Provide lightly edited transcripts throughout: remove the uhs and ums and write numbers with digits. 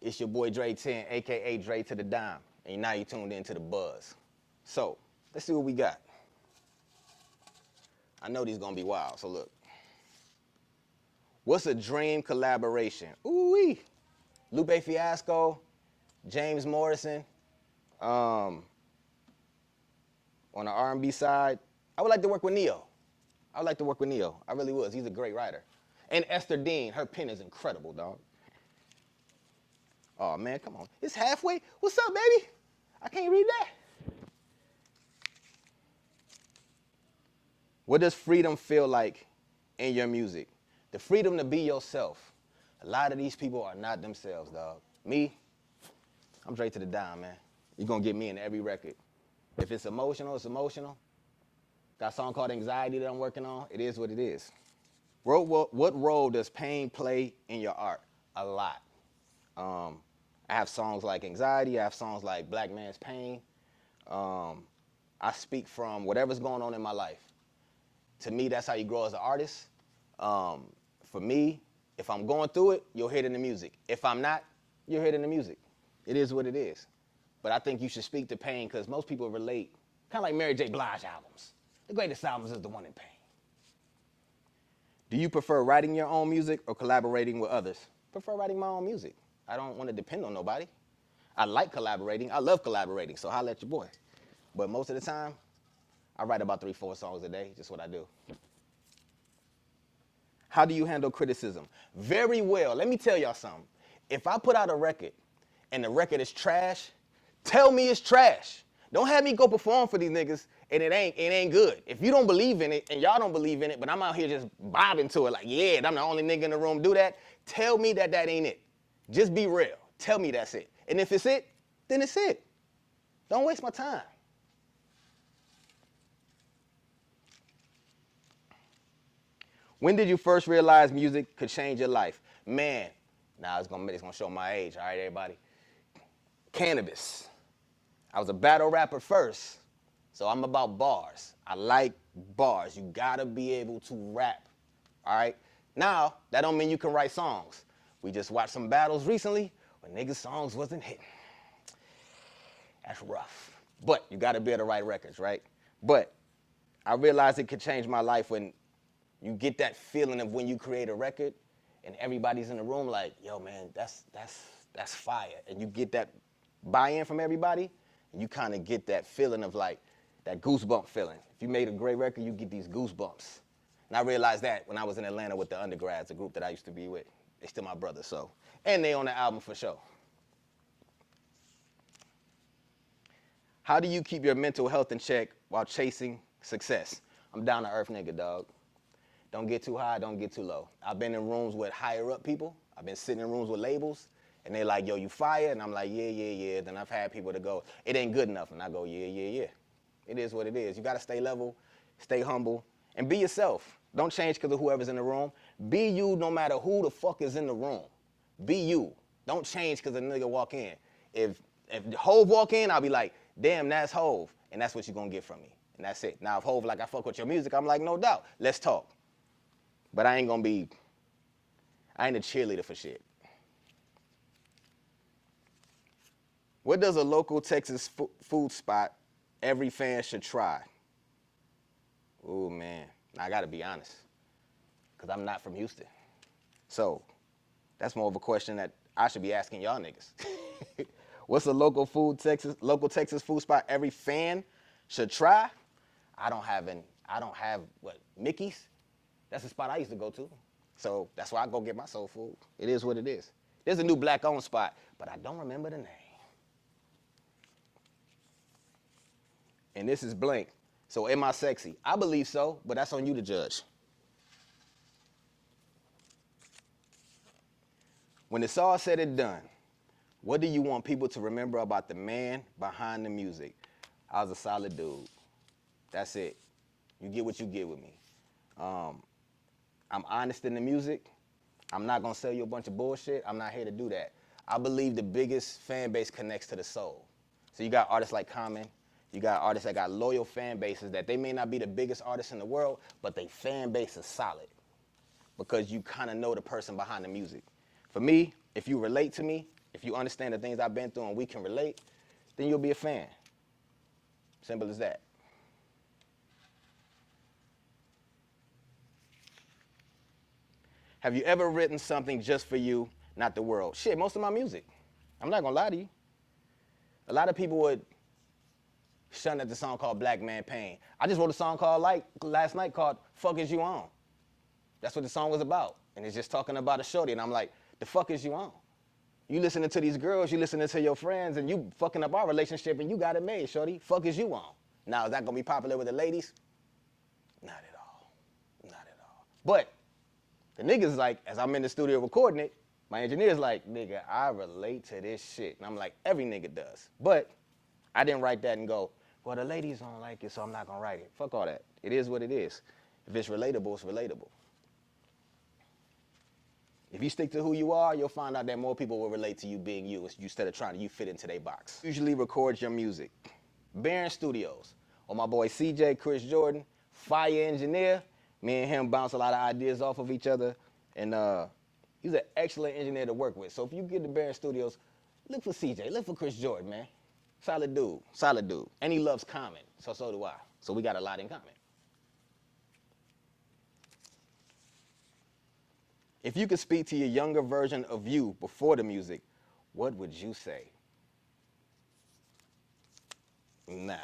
It's your boy Dray 10, aka Dray to the Dime, and now you tuned into the Buzz. So, let's see what we got. I know these gonna be wild, so look. What's a dream collaboration? Ooh-wee. Lupe Fiasco, James Morrison. On the R&B side, I would like to work with Neo. I would like to work with Neo. I really would. He's a great writer. And Esther Dean, her pen is incredible, dog. Oh, man, come on. It's halfway. What's up, baby? I can't read that. What does freedom feel like in your music? The freedom to be yourself. A lot of these people are not themselves, dog. Me, I'm Dray to the Dime, man. You're going to get me in every record. If it's emotional, it's emotional. Got a song called Anxiety that I'm working on. It is what it is. What role does pain play in your art? A lot. I have songs like Anxiety. I have songs like Black Man's Pain. I speak from whatever's going on in my life. To me, that's how you grow as an artist. For me, if I'm going through it, you'll hear it in the music. If I'm not, you'll hear it in the music. It is what it is. But I think you should speak to pain because most people relate. Kind of like Mary J. Blige albums. The greatest albums is the one in pain. Do you prefer writing your own music or collaborating with others? Prefer writing my own music. I don't want to depend on nobody. I like collaborating. I love collaborating, so holla at your boy. But most of the time, I write about 3-4 songs a day, just what I do. How do you handle criticism? Very well. Let me tell y'all something. If I put out a record and the record is trash, tell me it's trash. Don't have me go perform for these niggas and it ain't good. If you don't believe in it and y'all don't believe in it, but I'm out here just bobbing to it like, yeah, I'm the only nigga in the room do that, tell me that ain't it. Just be real. Tell me that's it. And if it's it, then it's it. Don't waste my time. When did you first realize music could change your life? Man, now it's gonna show my age, all right, everybody? Cannabis. I was a battle rapper first, so I'm about bars. I like bars. You gotta be able to rap, all right? Now, that don't mean you can write songs. We just watched some battles recently where niggas' songs wasn't hitting. That's rough. But you gotta be able to write records, right? But I realized it could change my life when you get that feeling of when you create a record and everybody's in the room like, yo, man, that's fire. And you get that buy-in from everybody, and you kind of get that feeling of like, that goosebump feeling. If you made a great record, you get these goosebumps. And I realized that when I was in Atlanta with the Undergrads, a group that I used to be with. They still my brothers, so. And they on the album for sure. How do you keep your mental health in check while chasing success? I'm down to earth nigga, dog. Don't get too high, don't get too low. I've been in rooms with higher up people. I've been sitting in rooms with labels, and they're like, yo, you fire? And I'm like, yeah. Then I've had people to go, it ain't good enough. And I go, yeah. It is what it is. You gotta stay level, stay humble, and be yourself. Don't change because of whoever's in the room. Be you no matter who the fuck is in the room. Be you. Don't change because a nigga walk in. If Hove walk in, I'll be like, damn, that's Hove. And that's what you're gonna get from me. And that's it. Now, if Hove like, I fuck with your music, I'm like, no doubt, let's talk. But I ain't a cheerleader for shit. What does a local Texas food spot every fan should try? Ooh, man, I gotta be honest, because I'm not from Houston. So that's more of a question that I should be asking y'all niggas. What's a local Texas food spot every fan should try? I don't have what, Mickey's? That's the spot I used to go to. So that's why I go get my soul food. It is what it is. There's a new black-owned spot, but I don't remember the name. And this is blank. So am I sexy? I believe so, but that's on you to judge. When it's all said and done, what do you want people to remember about the man behind the music? I was a solid dude. That's it. You get what you get with me. I'm honest in the music. I'm not gonna sell you a bunch of bullshit. I'm not here to do that. I believe the biggest fan base connects to the soul. So you got artists like Common. You got artists that got loyal fan bases that they may not be the biggest artists in the world, but they fan base is solid because you kind of know the person behind the music. For me, if you relate to me, If you understand the things I've been through and we can relate, then you'll be a fan. Simple as that. Have you ever written something just for you, not the world? Shit, most of my music. I'm not gonna lie to you. A lot of people would shun at the song called Black Man Pain. I just wrote a song called last night called Fuck Is You On. That's what the song was about. And it's just talking about a shorty. And I'm like, the fuck is you on? You listening to these girls, you listening to your friends, and you fucking up our relationship and you got it made, shorty. Fuck is you on? Now, is that gonna be popular with the ladies? Not at all. Not at all. But the niggas like, as I'm in the studio recording it, my engineer's like, nigga, I relate to this shit. And I'm like, every nigga does. But I didn't write that and go, well, the ladies don't like it, so I'm not gonna write it. Fuck all that. It is what it is. If it's relatable, it's relatable. If you stick to who you are, you'll find out that more people will relate to you being you instead of trying to you fit into their box. Usually record your music. Baron Studios. Or my boy CJ, Chris Jordan, fire engineer. Me and him bounce a lot of ideas off of each other. And he's an excellent engineer to work with. So if you get to Baron Studios, look for CJ, look for Chris Jordan, man. Solid dude, solid dude. And he loves Common, so do I. So we got a lot in common. If you could speak to your younger version of you before the music, what would you say? Nah.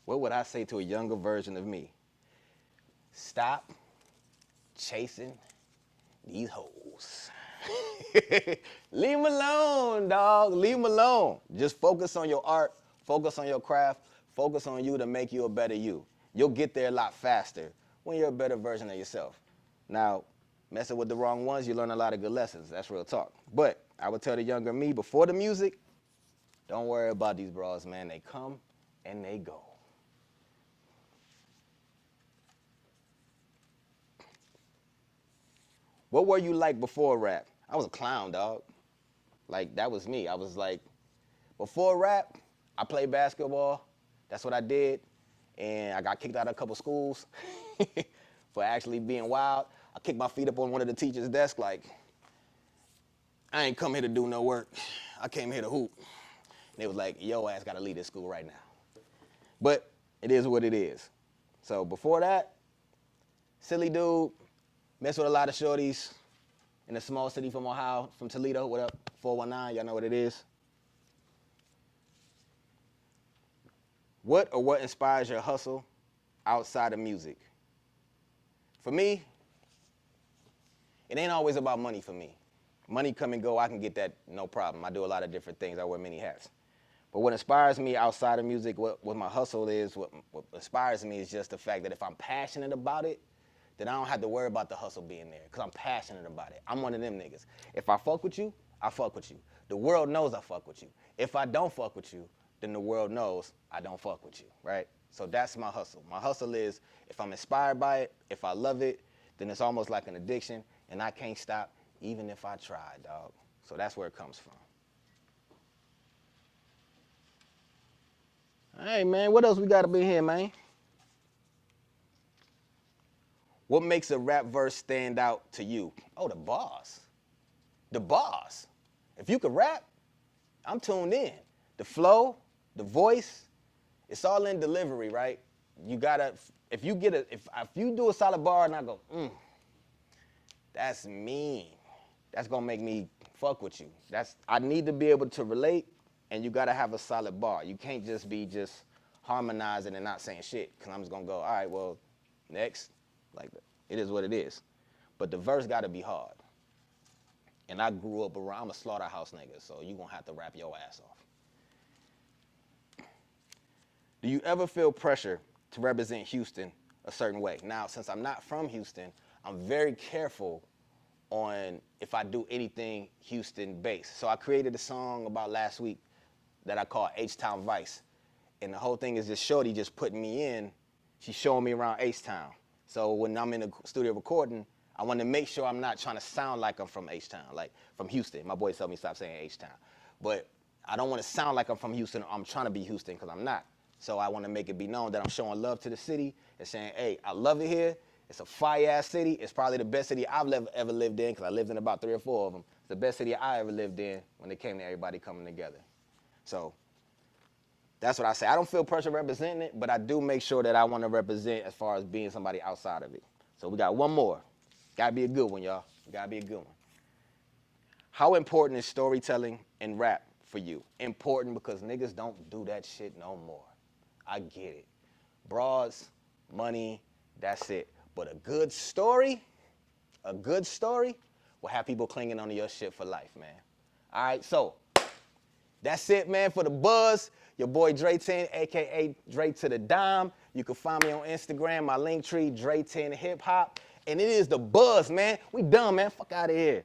What would I say to a younger version of me? Stop chasing these hoes. Leave them alone, dog. Leave them alone. Just focus on your art, focus on your craft, focus on you to make you a better you. You'll get there a lot faster when you're a better version of yourself. Now, messing with the wrong ones, you learn a lot of good lessons. That's real talk. But I would tell the younger me before the music, don't worry about these bras, man. They come and they go. What were you like before rap? I was a clown, dog. Like, that was me. I was like, before rap, I played basketball. That's what I did. And I got kicked out of a couple schools for actually being wild. I kicked my feet up on one of the teacher's desk like, I ain't come here to do no work. I came here to hoop. And they was like, yo ass gotta leave this school right now. But it is what it is. So before that, silly dude, mess with a lot of shorties in a small city from Ohio, from Toledo. What up? 419, y'all know what it is. What or what inspires your hustle outside of music? For me, it ain't always about money for me. Money come and go, I can get that, no problem. I do a lot of different things, I wear many hats. But what inspires me outside of music, what my hustle is, what inspires me is just the fact that if I'm passionate about it, then I don't have to worry about the hustle being there, because I'm passionate about it. I'm one of them niggas. If I fuck with you, I fuck with you. The world knows I fuck with you. If I don't fuck with you, then the world knows I don't fuck with you, right? So that's my hustle. My hustle is, if I'm inspired by it, if I love it, then it's almost like an addiction, and I can't stop even if I try, dog. So that's where it comes from. Hey, man, what else we got up in here, man? What makes a rap verse stand out to you? Oh, the bars. The bars. If you could rap, I'm tuned in. The flow, the voice, it's all in delivery, right? You gotta, if you do a solid bar and I go, that's mean. That's gonna make me fuck with you. I need to be able to relate, and you gotta have a solid bar. You can't just be harmonizing and not saying shit, because I'm just gonna go, all right, well, next. Like, it is what it is. But the verse gotta be hard. And I grew up around, I'm a slaughterhouse nigga, so you gonna have to rap your ass off. Do you ever feel pressure to represent Houston a certain way? Now, since I'm not from Houston, I'm very careful on if I do anything Houston-based. So I created a song about last week that I call H-Town Vice. And the whole thing is this shorty just putting me in. She's showing me around H-Town. So when I'm in the studio recording, I want to make sure I'm not trying to sound like I'm from H-Town, like from Houston. My boys tell me stop saying H-Town. But I don't want to sound like I'm from Houston or I'm trying to be Houston, because I'm not. So I want to make it be known that I'm showing love to the city and saying, hey, I love it here. It's a fire-ass city. It's probably the best city I've ever lived in, because I lived in about 3 or 4 of them. the best city I ever lived in when it came to everybody coming together. So that's what I say. I don't feel pressure representing it, but I do make sure that I want to represent as far as being somebody outside of it. So we got one more. Gotta be a good one, y'all. Gotta be a good one. How important is storytelling and rap for you? Important because niggas don't do that shit no more. I get it. Broads, money, that's it. But a good story will have people clinging onto your shit for life, man. All right, so that's it, man, for the buzz. Your boy Dray 10, a.k.a. Dray to the Dime. You can find me on Instagram, my link tree, Dray 10 Hip Hop. And it is the buzz, man. We done, man. Fuck out of here.